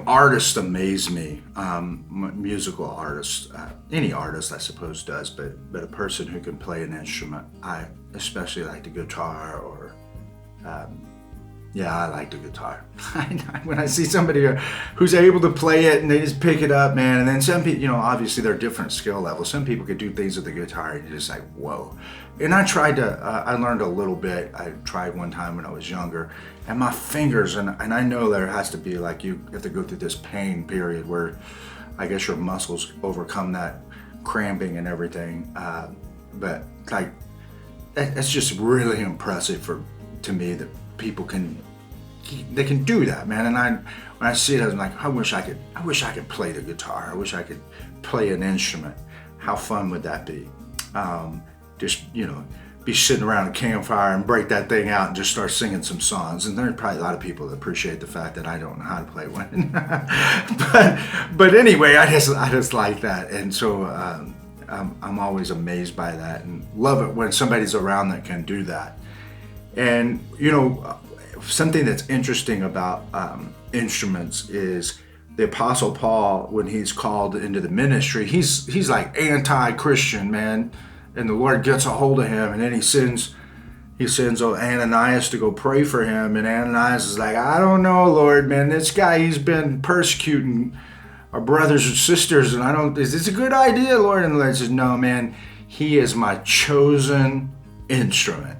Artists amaze me. Musical artists, any artist, I suppose, does, but a person who can play an instrument. I especially like the guitar, or yeah, I like the guitar. When I see somebody who's able to play it and they just pick it up, man, and then some people, obviously there are different skill levels. Some people could do things with the guitar and you're just like, whoa. And I learned a little bit. I tried one time when I was younger, and my fingers, and I know there has to be, like, you have to go through this pain period where I guess your muscles overcome that cramping and everything. But like, that's just really impressive to me that people can do that, man. And when I see it, I'm like, I wish I could play the guitar. I wish I could play an instrument. How fun would that be? Just be sitting around a campfire and break that thing out and just start singing some songs. And there's probably a lot of people that appreciate the fact that I don't know how to play one. but anyway, I just like that, and so I'm always amazed by that and love it when somebody's around that can do that. And something that's interesting about instruments is the Apostle Paul, when he's called into the ministry, he's like anti-Christian, man. And the Lord gets a hold of him, and then he sends Ananias to go pray for him. And Ananias is like, I don't know, Lord, man, this guy, he's been persecuting our brothers and sisters, and is this a good idea, Lord? And the Lord says, no, man, he is my chosen instrument.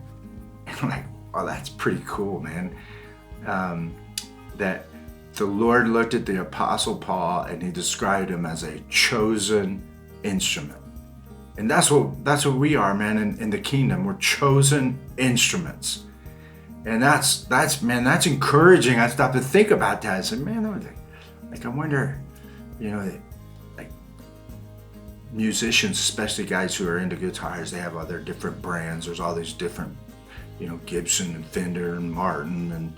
And I'm like, oh, that's pretty cool, man. That the Lord looked at the Apostle Paul and he described him as a chosen instrument. And that's what we are, man, in the kingdom. We're chosen instruments. And that's encouraging. I stopped to think about that. I said, man, I wonder, like musicians, especially guys who are into guitars, they have other different brands. There's all these different, Gibson and Fender and Martin, and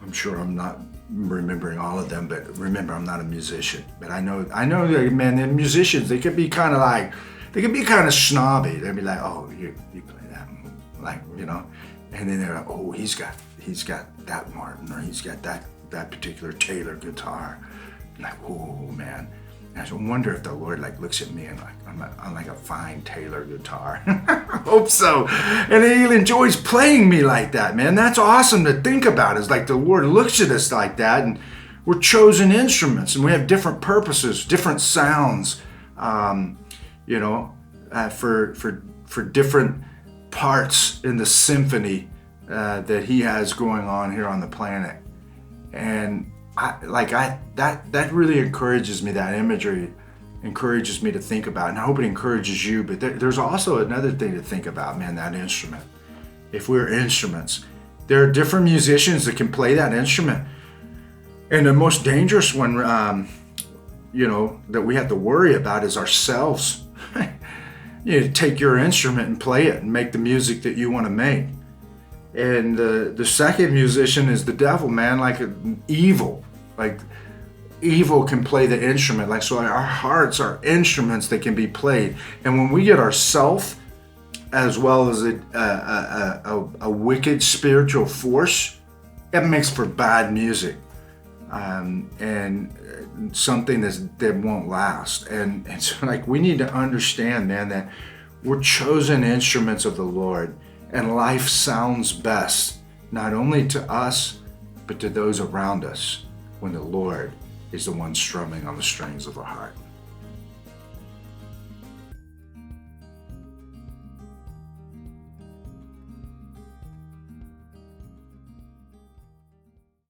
I'm sure I'm not remembering all of them, but remember, I'm not a musician. But I know that, man, the musicians, they could be kind of snobby. They'd be like, oh, you play that, like, and then they're like, oh, he's got that Martin, or he's got that particular Taylor guitar. I'm like, oh, man. And I wonder if the Lord looks at me and I'm like a fine Taylor guitar. I hope so. And he enjoys playing me like that, man. That's awesome to think about. It's like the Lord looks at us like that, and we're chosen instruments, and we have different purposes, different sounds, for different parts in the symphony that he has going on here on the planet. And that really encourages me. That imagery encourages me to think about, and I hope it encourages you. But there's also another thing to think about, man. That instrument. If we're instruments, there are different musicians that can play that instrument, and the most dangerous one, that we have to worry about is ourselves. You take your instrument and play it and make the music that you want to make. And the second musician is the devil, man, evil. Evil can play the instrument. So our hearts are instruments that can be played. And when we get ourself, as well as a wicked spiritual force, it makes for bad music. And something that won't last. And so we need to understand, man, that we're chosen instruments of the Lord. And life sounds best, not only to us, but to those around us, when the Lord is the one strumming on the strings of our heart.